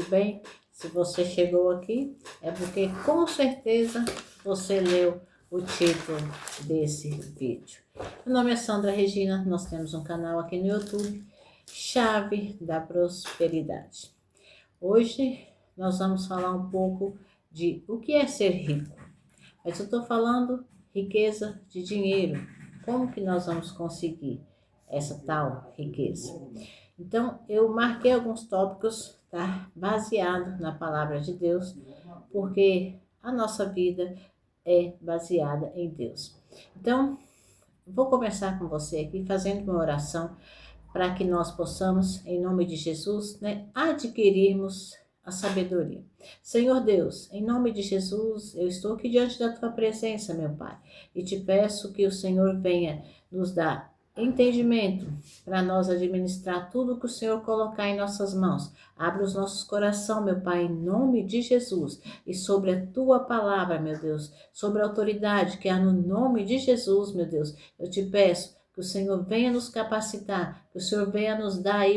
bem? Se você chegou aqui, é porque com certeza você leu o título desse vídeo. Meu nome é Sandra Regina, nós temos um canal aqui no YouTube, Chave da Prosperidade. Hoje nós vamos falar um pouco de o que é ser rico. Mas eu estou falando riqueza de dinheiro. Como que nós vamos conseguir essa tal riqueza? Então, eu marquei alguns tópicos, tá? Baseado na palavra de Deus, porque a nossa vida é baseada em Deus. Então, vou começar com você aqui, fazendo uma oração, para que nós possamos, em nome de Jesus, adquirirmos a sabedoria. Senhor Deus, em nome de Jesus, eu estou aqui diante da tua presença, meu Pai, e te peço que o Senhor venha nos dar entendimento para nós administrar tudo que o Senhor colocar em nossas mãos. Abre os nossos corações, meu Pai, em nome de Jesus, e sobre a tua palavra, meu Deus, sobre a autoridade que há no nome de Jesus, meu Deus, eu te peço que o Senhor venha nos capacitar, que o Senhor venha nos dar aí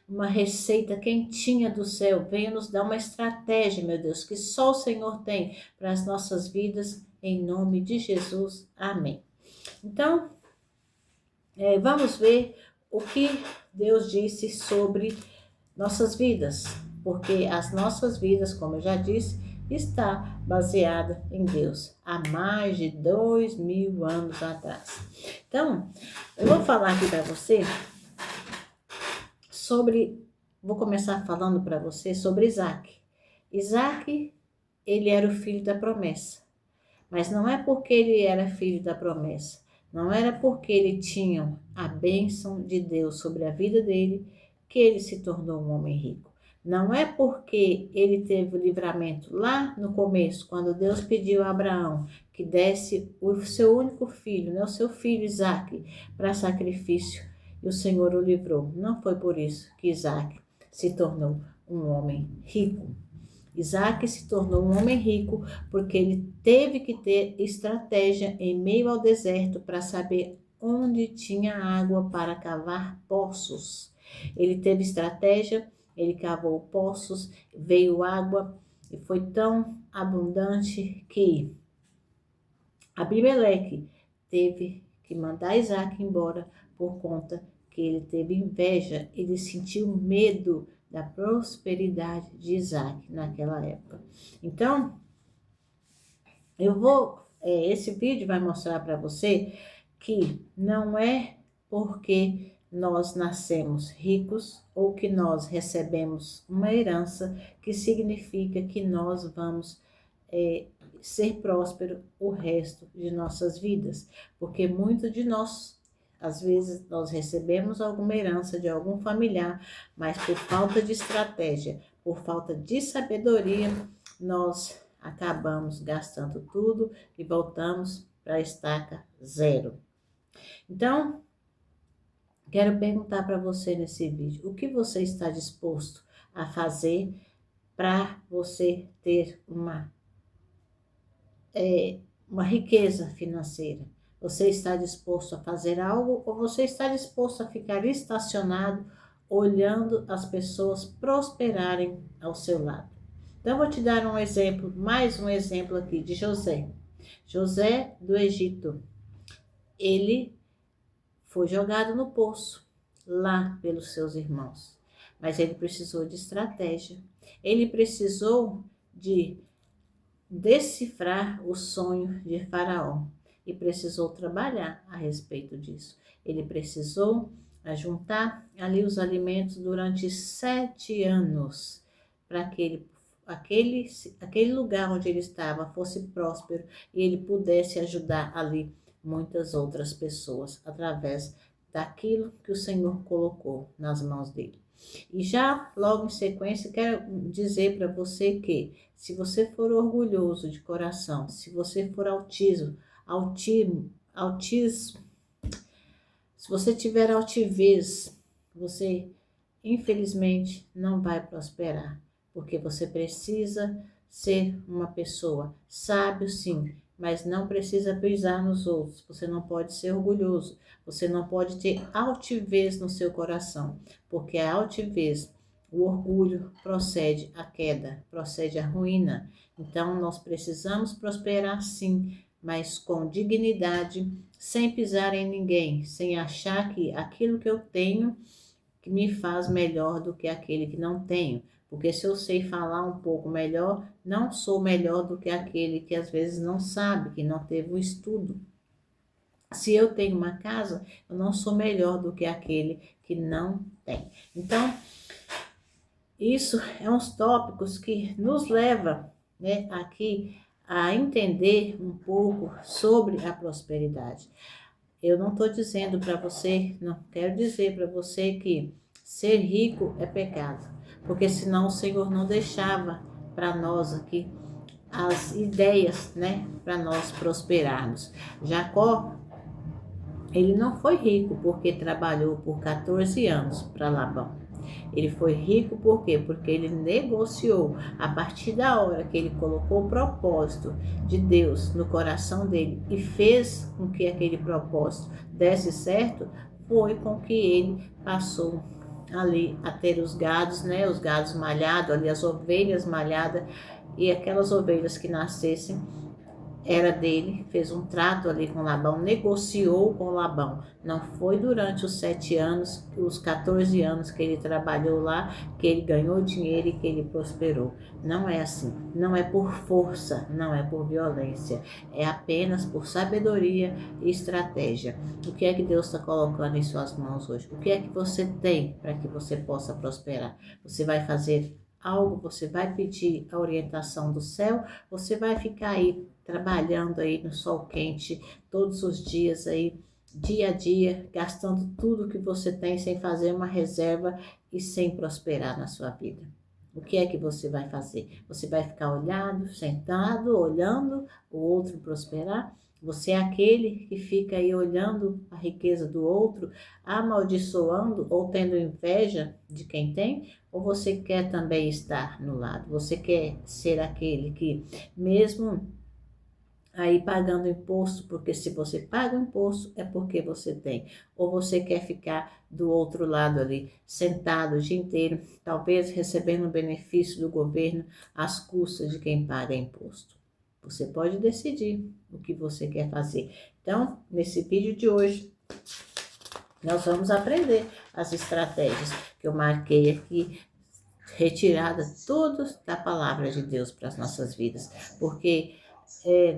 uma receita quentinha do céu, venha nos dar uma estratégia, meu Deus, que só o Senhor tem para as nossas vidas, em nome de Jesus. Amém. Então, vamos ver o que Deus disse sobre nossas vidas, porque as nossas vidas, como eu já disse, está baseada em Deus, há mais de 2000 anos atrás. Então, eu vou falar aqui para você vou começar falando para você sobre Isaac. Isaac, ele era o filho da promessa, mas não é porque ele era filho da promessa, não era porque ele tinha a bênção de Deus sobre a vida dele que ele se tornou um homem rico. Não é porque ele teve o livramento lá no começo, quando Deus pediu a Abraão que desse o seu único filho, o seu filho Isaac, para sacrifício, e o Senhor o livrou. Não foi por isso que Isaac se tornou um homem rico. Isaac se tornou um homem rico porque ele teve que ter estratégia em meio ao deserto para saber onde tinha água para cavar poços. Ele teve estratégia, ele cavou poços, veio água e foi tão abundante que Abimeleque teve que mandar Isaac embora por conta que ele teve inveja, ele sentiu medo da prosperidade de Isaac naquela época. Então, esse vídeo vai mostrar para você que não é porque nós nascemos ricos ou que nós recebemos uma herança que significa que nós vamos ser próspero o resto de nossas vidas, porque muito de nós, às vezes, nós recebemos alguma herança de algum familiar, mas por falta de estratégia, por falta de sabedoria, nós acabamos gastando tudo e voltamos para a estaca zero. Então, quero perguntar para você nesse vídeo, o que você está disposto a fazer para você ter uma riqueza financeira? Você está disposto a fazer algo ou você está disposto a ficar estacionado olhando as pessoas prosperarem ao seu lado? Então, eu vou te dar um exemplo, mais um exemplo aqui de José. José do Egito, ele foi jogado no poço lá pelos seus irmãos, mas ele precisou de estratégia, ele precisou de decifrar o sonho de Faraó e precisou trabalhar a respeito disso. Ele precisou ajuntar ali os alimentos durante 7 anos para que aquele lugar onde ele estava fosse próspero e ele pudesse ajudar ali muitas outras pessoas através daquilo que o Senhor colocou nas mãos dele. E já logo em sequência quero dizer para você que se você for orgulhoso de coração, se você for autismo, se você tiver altivez, você infelizmente não vai prosperar, porque você precisa ser uma pessoa sábio, sim, mas não precisa pisar nos outros. Você não pode ser orgulhoso, você não pode ter altivez no seu coração, porque a altivez, o orgulho procede a queda, procede a ruína. Então, nós precisamos prosperar sim, mas com dignidade, sem pisar em ninguém, sem achar que aquilo que eu tenho que me faz melhor do que aquele que não tenho. Porque se eu sei falar um pouco melhor, não sou melhor do que aquele que às vezes não sabe, que não teve o estudo. Se eu tenho uma casa, eu não sou melhor do que aquele que não tem. Então, isso é uns tópicos que nos leva, né, aqui a entender um pouco sobre a prosperidade. Eu não estou dizendo para você, não quero dizer para você que ser rico é pecado, porque senão o Senhor não deixava para nós aqui as ideias, né, para nós prosperarmos. Jacó, ele não foi rico porque trabalhou por 14 anos para Labão. Ele foi rico por quê? Porque ele negociou. A partir da hora que ele colocou o propósito de Deus no coração dele e fez com que aquele propósito desse certo, foi com que ele passou ali a ter os gados, né? Os gados malhados, ali as ovelhas malhadas, e aquelas ovelhas que nascessem era dele, fez um trato ali com Labão, negociou com Labão. Não foi durante os 7 anos, os 14 anos que ele trabalhou lá, que ele ganhou dinheiro e que ele prosperou. Não é assim, não é por força, não é por violência, é apenas por sabedoria e estratégia. O que é que Deus está colocando em suas mãos hoje? O que é que você tem para que você possa prosperar? Você vai fazer algo, você vai pedir a orientação do céu, você vai ficar aí trabalhando aí no sol quente todos os dias aí, dia a dia, gastando tudo que você tem sem fazer uma reserva e sem prosperar na sua vida. O que é que você vai fazer? Você vai ficar olhando, sentado, olhando o outro prosperar? Você é aquele que fica aí olhando a riqueza do outro, amaldiçoando ou tendo inveja de quem tem? Ou você quer também estar no lado? Você quer ser aquele que, mesmo aí pagando imposto, porque se você paga o imposto é porque você tem, ou você quer ficar do outro lado ali, sentado o dia inteiro, talvez recebendo o benefício do governo às custas de quem paga imposto. Você pode decidir o que você quer fazer. Então, nesse vídeo de hoje, nós vamos aprender as estratégias que eu marquei aqui, retiradas todas da palavra de Deus para as nossas vidas, porque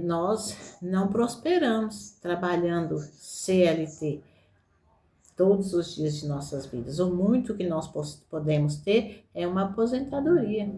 nós não prosperamos trabalhando CLT todos os dias de nossas vidas. O muito que nós podemos ter é uma aposentadoria.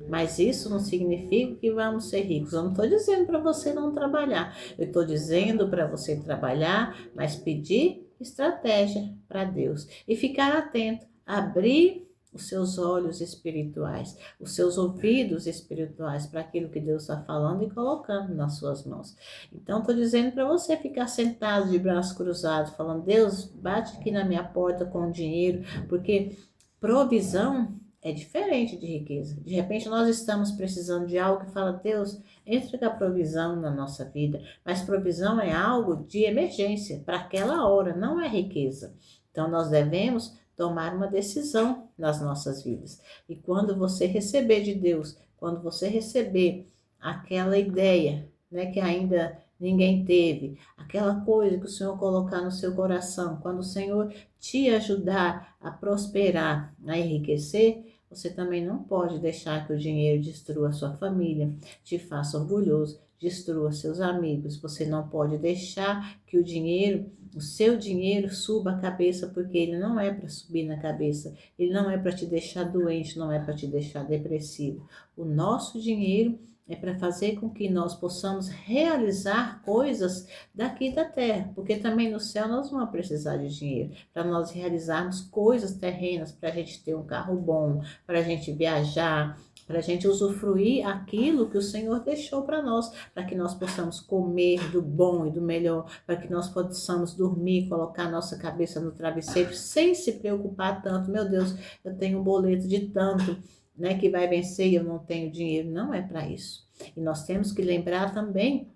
Mas isso não significa que vamos ser ricos. Eu não estou dizendo para você não trabalhar. Eu estou dizendo para você trabalhar, mas pedir estratégia para Deus. E ficar atento, abrir os seus olhos espirituais, os seus ouvidos espirituais para aquilo que Deus está falando e colocando nas suas mãos. Então, estou dizendo para você ficar sentado de braços cruzados, falando, Deus, bate aqui na minha porta com dinheiro, porque provisão é diferente de riqueza. De repente, nós estamos precisando de algo que fala, Deus, entra com a provisão na nossa vida. Mas provisão é algo de emergência, para aquela hora, não é riqueza. Então, nós devemos tomar uma decisão nas nossas vidas. E quando você receber de Deus, quando você receber aquela ideia, né, que ainda ninguém teve, aquela coisa que o Senhor colocar no seu coração, quando o Senhor te ajudar a prosperar, a enriquecer, você também não pode deixar que o dinheiro destrua a sua família, te faça orgulhoso, destrua seus amigos. Você não pode deixar que o seu dinheiro suba a cabeça, porque ele não é para subir na cabeça, ele não é para te deixar doente, não é para te deixar depressivo. O nosso dinheiro é para fazer com que nós possamos realizar coisas daqui da terra, porque também no céu nós vamos precisar de dinheiro, para nós realizarmos coisas terrenas, para a gente ter um carro bom, para a gente viajar, para a gente usufruir aquilo que o Senhor deixou para nós, para que nós possamos comer do bom e do melhor, para que nós possamos dormir, colocar nossa cabeça no travesseiro, sem se preocupar tanto, meu Deus, eu tenho um boleto de tanto, né, que vai vencer e eu não tenho dinheiro. Não é para isso. E nós temos que lembrar também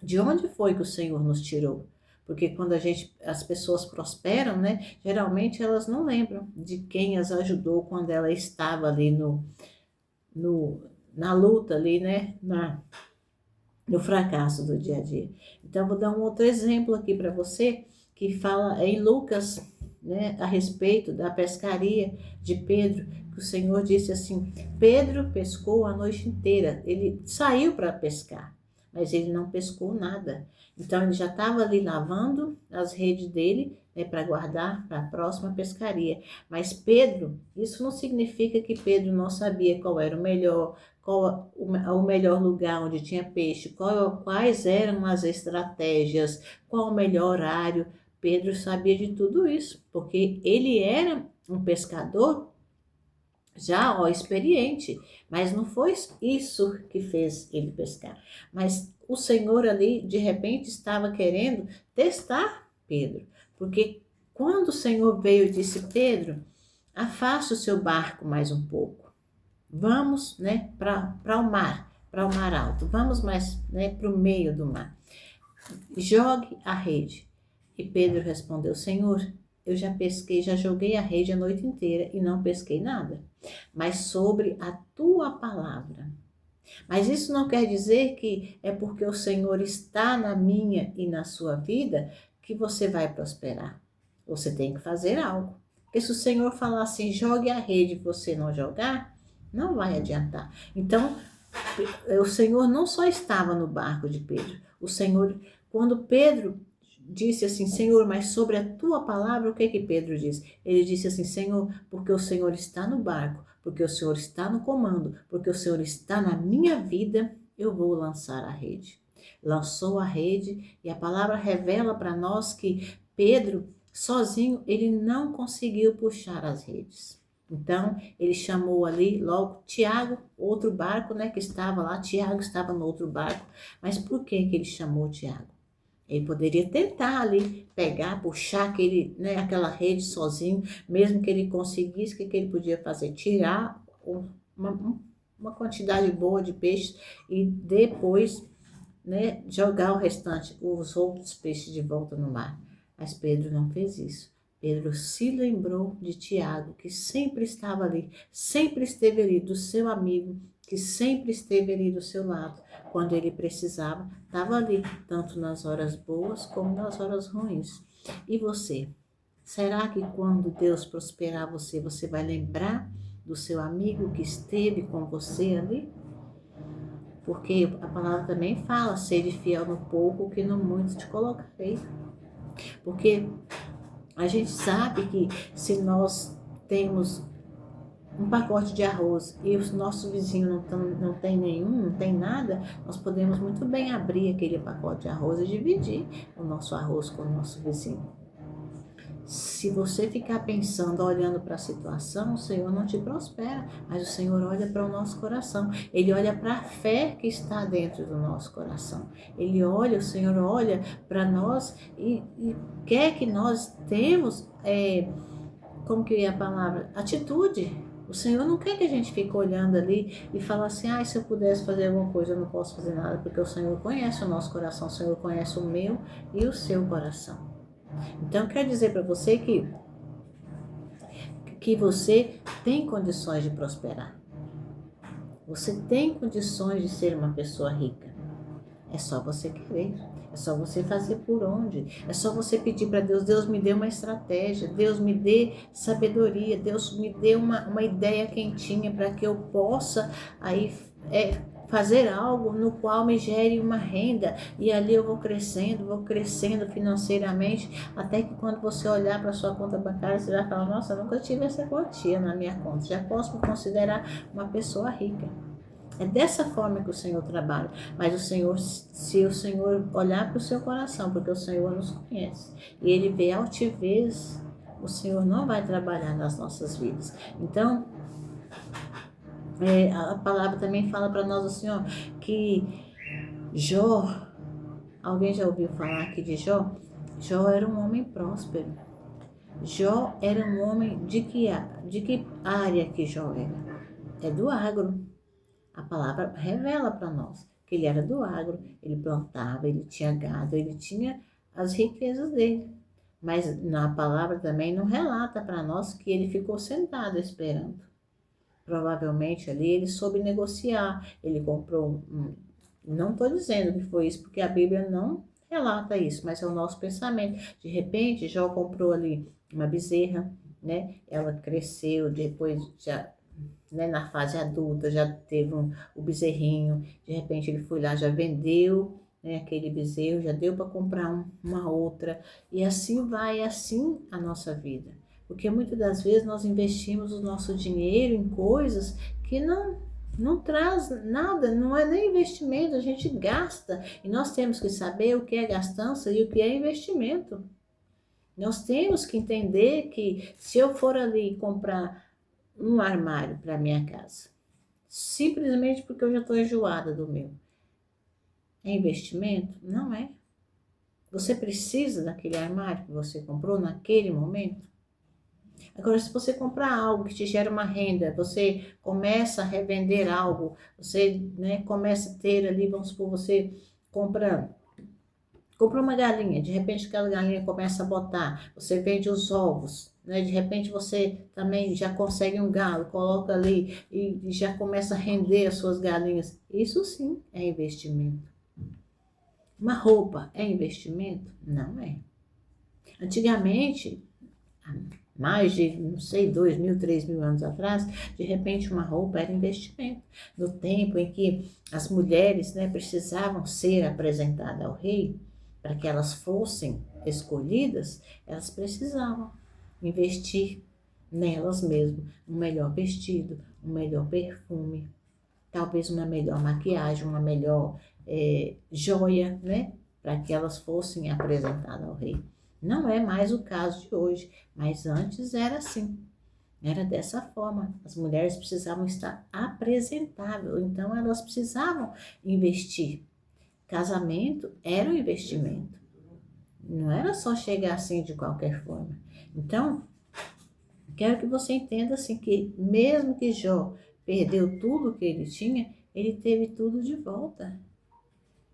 de onde foi que o Senhor nos tirou. Porque quando as pessoas prosperam, né, geralmente elas não lembram de quem as ajudou quando ela estava ali no, na luta ali, né, no fracasso do dia a dia. Então, vou dar um outro exemplo aqui para você, que fala em Lucas, né, a respeito da pescaria de Pedro, que o Senhor disse assim: Pedro pescou a noite inteira, ele saiu para pescar, mas ele não pescou nada. Então, ele já estava ali lavando as redes dele, né, para guardar para a próxima pescaria. Mas Pedro, isso não significa que Pedro não sabia qual era o melhor, qual o melhor lugar onde tinha peixe, quais eram as estratégias, qual o melhor horário. Pedro sabia de tudo isso, porque ele era um pescador já, ó, experiente, mas não foi isso que fez ele pescar. Mas o Senhor ali, de repente, estava querendo testar Pedro, porque quando o Senhor veio e disse: Pedro, afaste o seu barco mais um pouco. Vamos, né, para o mar alto. Vamos mais, né, para o meio do mar. Jogue a rede. E Pedro respondeu: Senhor, eu já pesquei, já joguei a rede a noite inteira e não pesquei nada. Mas sobre a tua palavra. Mas isso não quer dizer que é porque o Senhor está na minha e na sua vida que você vai prosperar. Você tem que fazer algo. Porque se o Senhor falar assim, jogue a rede e você não jogar, não vai adiantar. Então, o Senhor não só estava no barco de Pedro. O Senhor, quando Pedro disse assim: Senhor, mas sobre a tua palavra, o que que Pedro disse? Ele disse assim: Senhor, porque o Senhor está no barco, porque o Senhor está no comando, porque o Senhor está na minha vida, eu vou lançar a rede. Lançou a rede e a palavra revela para nós que Pedro, sozinho, ele não conseguiu puxar as redes. Então, ele chamou ali logo Tiago, outro barco, né, que estava lá. Tiago estava no outro barco. Mas por que ele chamou Tiago? Ele poderia tentar ali pegar, puxar aquela rede sozinho, mesmo que ele conseguisse, o que ele podia fazer? Tirar uma quantidade boa de peixes e depois, né, jogar o restante, os outros peixes de volta no mar. Mas Pedro não fez isso. Pedro se lembrou de Tiago, que sempre estava ali, sempre esteve ali, do seu amigo, que sempre esteve ali do seu lado. Quando ele precisava, estava ali, tanto nas horas boas como nas horas ruins. E você? Será que quando Deus prosperar você, você vai lembrar do seu amigo que esteve com você ali? Porque a palavra também fala: sede fiel no pouco, que no muito te colocarei. Porque a gente sabe que se nós temos um pacote de arroz e o nosso vizinho não tem nenhum, não tem nada, nós podemos muito bem abrir aquele pacote de arroz e dividir o nosso arroz com o nosso vizinho. Se você ficar pensando, olhando para a situação, o Senhor não te prospera, mas o Senhor olha para o nosso coração. Ele olha para a fé que está dentro do nosso coração. O Senhor olha para nós e quer que nós temos, como que é a palavra? Atitude. O Senhor não quer que a gente fique olhando ali e fale assim: se eu pudesse fazer alguma coisa, eu não posso fazer nada, porque o Senhor conhece o nosso coração, o Senhor conhece o meu e o seu coração. Então, eu quero dizer para você que você tem condições de prosperar. Você tem condições de ser uma pessoa rica. É só você querer. É só você fazer por onde. É só você pedir para Deus: Deus me dê uma estratégia, Deus me dê sabedoria, Deus me dê uma ideia quentinha para que eu possa aí fazer algo no qual me gere uma renda, e ali eu vou crescendo financeiramente, até que quando você olhar para sua conta bancária, você vai falar: nossa, eu nunca tive essa quantia na minha conta, já posso me considerar uma pessoa rica. É dessa forma que o Senhor trabalha. Mas se o Senhor olhar para o seu coração, porque o Senhor nos conhece, e Ele vê altivez, o Senhor não vai trabalhar nas nossas vidas. Então, a palavra também fala para nós assim, ó, que Jó, alguém já ouviu falar aqui de Jó? Jó era um homem próspero. Jó era um homem de que área que Jó era? É do agro. A palavra revela para nós que ele era do agro, ele plantava, ele tinha gado, ele tinha as riquezas dele. Mas na palavra também não relata para nós que ele ficou sentado esperando. Provavelmente ali ele soube negociar, ele comprou não estou dizendo que foi isso, porque a Bíblia não relata isso, mas é o nosso pensamento. De repente, Jó comprou ali uma bezerra, né? Ela cresceu, depois já, né, na fase adulta, já teve o bezerrinho, de repente ele foi lá, já vendeu, né, aquele bezerro, já deu para comprar uma outra, e assim vai, assim a nossa vida. Porque muitas das vezes nós investimos o nosso dinheiro em coisas que não traz nada, não é nem investimento, a gente gasta. E nós temos que saber o que é gastança e o que é investimento. Nós temos que entender que se eu for ali comprar um armário para minha casa, simplesmente porque eu já estou enjoada do meu, é investimento? Não é. Você precisa daquele armário que você comprou naquele momento? Agora, se você comprar algo que te gera uma renda, você começa a revender algo, você, né, começa a ter ali, vamos supor, você compra, compra uma galinha, de repente aquela galinha começa a botar, você vende os ovos, né, de repente você também já consegue um galo, coloca ali e já começa a render as suas galinhas. Isso sim é investimento. Uma roupa é investimento? Não é. Antigamente, mais de, não sei, 2.000, 3.000 anos atrás, de repente uma roupa era investimento. No tempo em que as mulheres, né, precisavam ser apresentadas ao rei, para que elas fossem escolhidas, elas precisavam investir nelas mesmas, um melhor vestido, um melhor perfume, talvez uma melhor maquiagem, uma melhor joia, né, para que elas fossem apresentadas ao rei. Não é mais o caso de hoje, mas antes era assim. Era dessa forma. As mulheres precisavam estar apresentáveis, então elas precisavam investir. Casamento era um investimento. Não era só chegar assim de qualquer forma. Então, quero que você entenda assim que mesmo que Jó perdeu tudo que ele tinha, ele teve tudo de volta.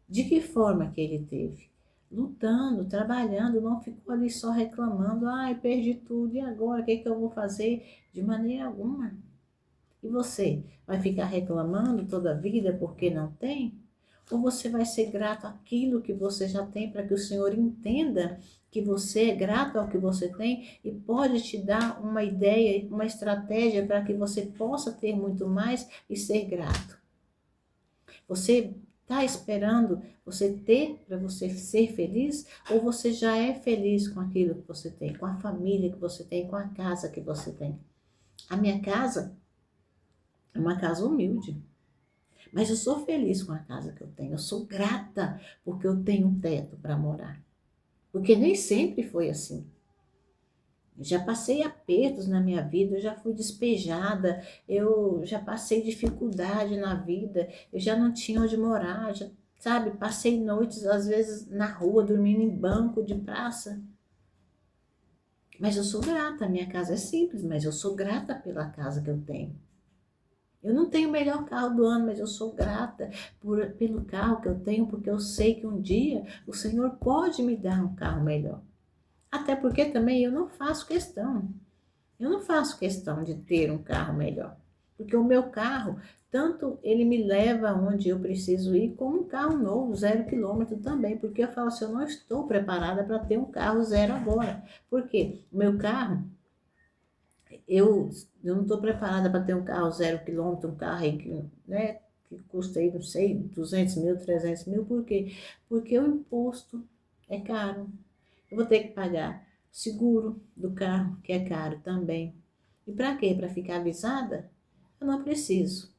De que forma que ele teve? Lutando, trabalhando, não ficou ali só reclamando, ai, perdi tudo, e agora, o que que eu vou fazer? De maneira alguma. E você, vai ficar reclamando toda a vida porque não tem? Ou você vai ser grato àquilo que você já tem para que o Senhor entenda que você é grato ao que você tem e pode te dar uma ideia, uma estratégia para que você possa ter muito mais e ser grato? Você está esperando você ter para você ser feliz? Ou você já é feliz com aquilo que você tem, com a família que você tem, com a casa que você tem? A minha casa é uma casa humilde, mas eu sou feliz com a casa que eu tenho. Eu sou grata porque eu tenho um teto para morar. Porque nem sempre foi assim. Já passei apertos na minha vida, eu já fui despejada, eu já passei dificuldade na vida, eu já não tinha onde morar, já, sabe, passei noites, às vezes, na rua, dormindo em banco de praça. Mas eu sou grata, a minha casa é simples, mas eu sou grata pela casa que eu tenho. Eu não tenho o melhor carro do ano, mas eu sou grata pelo carro que eu tenho, porque eu sei que um dia o Senhor pode me dar um carro melhor. Até porque também eu não faço questão. Eu não faço questão de ter um carro melhor, porque o meu carro, tanto ele me leva onde eu preciso ir, como um carro novo, 0 km também, porque eu falo assim, eu não estou preparada para ter um carro zero agora. Por quê? O meu carro, eu não estou preparada para ter um carro 0 km, um carro aí que, né, que custa aí, não sei, 200 mil, 300 mil, por quê? Porque o imposto é caro. Eu vou ter que pagar seguro do carro, que é caro também. E para quê? Para ficar avisada? Eu não preciso.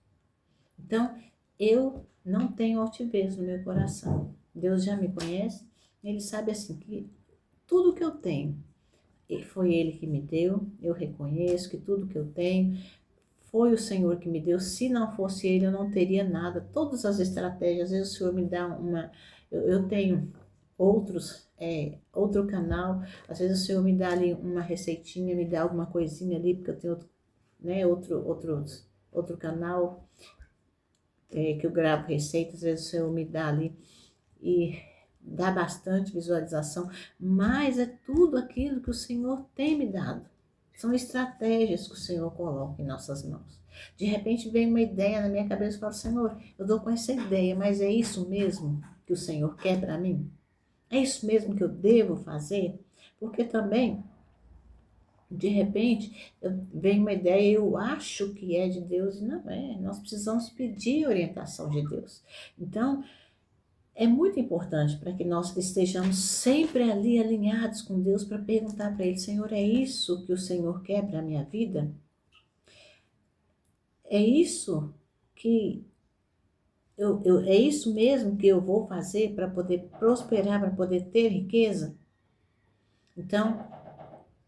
Então, eu não tenho altivez no meu coração. Deus já me conhece, Ele sabe assim que tudo que eu tenho, foi Ele que me deu, eu reconheço que tudo que eu tenho foi o Senhor que me deu. Se não fosse Ele, eu não teria nada. Todas as estratégias, às vezes o Senhor me dá uma... Eu tenho outro canal, às vezes o Senhor me dá ali uma receitinha, me dá alguma coisinha ali, porque eu tenho outro, né, outro canal que eu gravo receitas, às vezes o Senhor me dá ali, e dá bastante visualização, mas é tudo aquilo que o Senhor tem me dado. São estratégias que o Senhor coloca em nossas mãos. De repente vem uma ideia na minha cabeça e falo, Senhor, eu dou com essa ideia, mas é isso mesmo que o Senhor quer para mim? É isso mesmo que eu devo fazer? Porque também, de repente, vem uma ideia, eu acho que é de Deus e não é. Nós precisamos pedir orientação de Deus. Então, é muito importante para que nós estejamos sempre ali alinhados com Deus para perguntar para Ele, Senhor, é isso que o Senhor quer para a minha vida? É isso que é isso mesmo que eu vou fazer para poder prosperar, para poder ter riqueza? Então,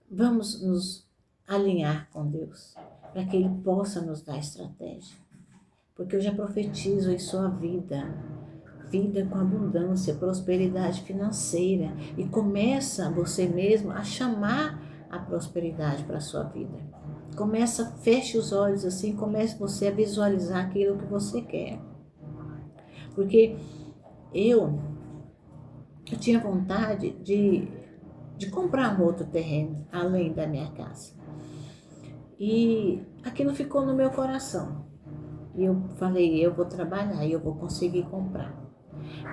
vamos nos alinhar com Deus para que Ele possa nos dar estratégia. Porque eu já profetizo em sua vida com abundância, prosperidade financeira, e começa você mesmo a chamar a prosperidade para a sua vida. Começa, feche os olhos assim, comece você a visualizar aquilo que você quer. Porque eu tinha vontade de comprar um outro terreno, além da minha casa. E aquilo ficou no meu coração. E eu falei, eu vou trabalhar e eu vou conseguir comprar.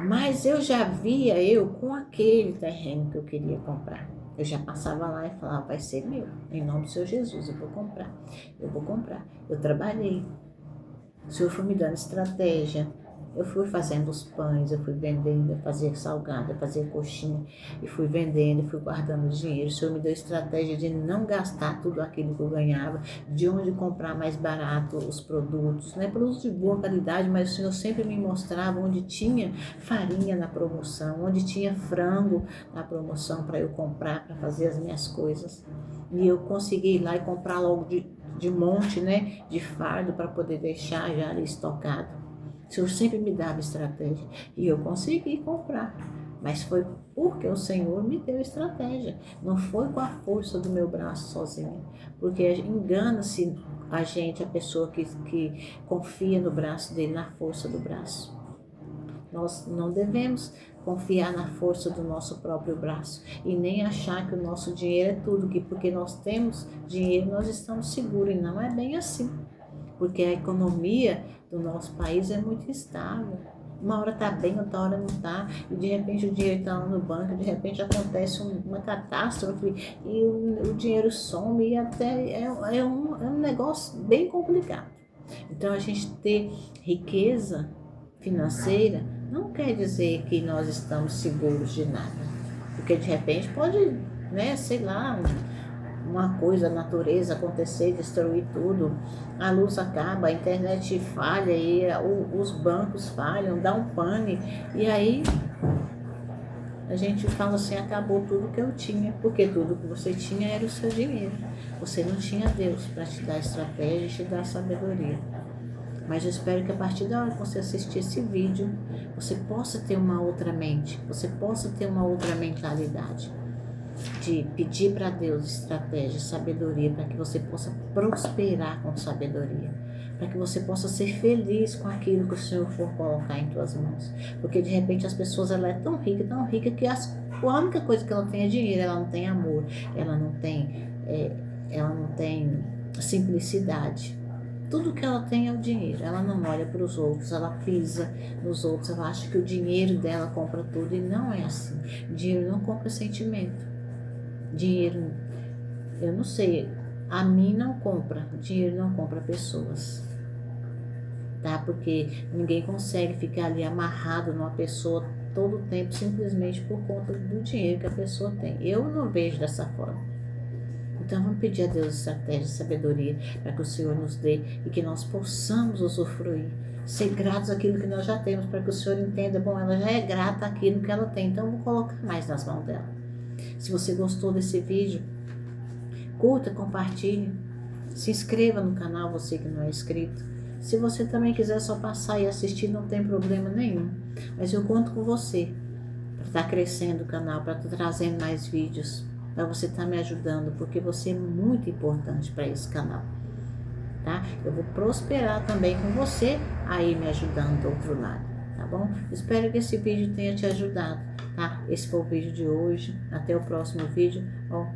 Mas eu já via eu com aquele terreno que eu queria comprar. Eu já passava lá e falava, vai ser meu, em nome do Senhor Jesus, eu vou comprar. Eu trabalhei. O Senhor foi me dando estratégia. Eu fui fazendo os pães, eu fui vendendo, eu fazia salgado, eu fazia coxinha, e fui vendendo, fui guardando dinheiro. O Senhor me deu estratégia de não gastar tudo aquilo que eu ganhava, de onde comprar mais barato os produtos, né? Produtos de boa qualidade, mas o Senhor sempre me mostrava onde tinha farinha na promoção, onde tinha frango na promoção para eu comprar, para fazer as minhas coisas. E eu consegui ir lá e comprar logo de monte, né? De fardo para poder deixar já ali estocado. O Senhor sempre me dava estratégia e eu consegui comprar, mas foi porque o Senhor me deu estratégia, não foi com a força do meu braço sozinha, porque engana-se a gente, a pessoa que confia no braço dele, na força do braço. Nós não devemos confiar na força do nosso próprio braço e nem achar que o nosso dinheiro é tudo, que porque nós temos dinheiro nós estamos seguros, e não é bem assim. Porque a economia do nosso país é muito instável. Uma hora está bem, outra hora não está, e de repente o dinheiro está lá no banco, de repente acontece uma catástrofe e o dinheiro some, e até é um negócio bem complicado. Então a gente ter riqueza financeira não quer dizer que nós estamos seguros de nada, porque de repente pode, né, sei lá, uma coisa, a natureza acontecer, destruir tudo, a luz acaba, a internet falha, e os bancos falham, dá um pane, e aí a gente fala assim, acabou tudo que eu tinha, porque tudo que você tinha era o seu dinheiro, você não tinha Deus para te dar estratégia e te dar sabedoria. Mas eu espero que a partir da hora que você assistir esse vídeo, você possa ter uma outra mente, você possa ter uma outra mentalidade, de pedir para Deus estratégia, sabedoria, para que você possa prosperar com sabedoria, para que você possa ser feliz com aquilo que o Senhor for colocar em tuas mãos. Porque de repente as pessoas, ela é tão rica que a única coisa que ela tem é dinheiro, ela não tem amor, ela não tem simplicidade. Tudo que ela tem é o dinheiro, ela não olha para os outros, ela pisa nos outros, ela acha que o dinheiro dela compra tudo, e não é assim. Dinheiro não compra sentimento. Dinheiro, eu não sei, a mim não compra, dinheiro não compra pessoas, tá? Porque ninguém consegue ficar ali amarrado numa pessoa todo o tempo, simplesmente por conta do dinheiro que a pessoa tem. Eu não vejo dessa forma. Então vamos pedir a Deus estratégia, sabedoria, para que o Senhor nos dê e que nós possamos usufruir, ser gratos àquilo que nós já temos, para que o Senhor entenda, bom, ela já é grata àquilo que ela tem, então eu vou colocar mais nas mãos dela. Se você gostou desse vídeo, curta, compartilhe, se inscreva no canal, você que não é inscrito. Se você também quiser só passar e assistir, não tem problema nenhum. Mas eu conto com você para estar crescendo o canal, para estar trazendo mais vídeos, para você estar me ajudando, porque você é muito importante para esse canal, tá? Eu vou prosperar também com você aí me ajudando do outro lado. tá bom? Espero que esse vídeo tenha te ajudado, tá? Esse foi o vídeo de hoje. Até o próximo vídeo. Ó,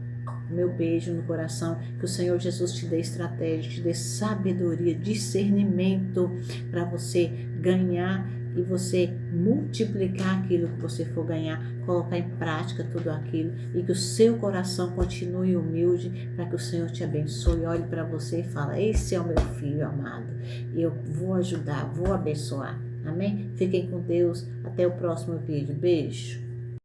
meu beijo no coração. Que o Senhor Jesus te dê estratégia, te dê sabedoria, discernimento para você ganhar e você multiplicar aquilo que você for ganhar, colocar em prática tudo aquilo e que o seu coração continue humilde para que o Senhor te abençoe. Olhe para você e fala: esse é o meu filho amado, eu vou ajudar, vou abençoar. Amém? Fiquem com Deus. Até o próximo vídeo. Beijo.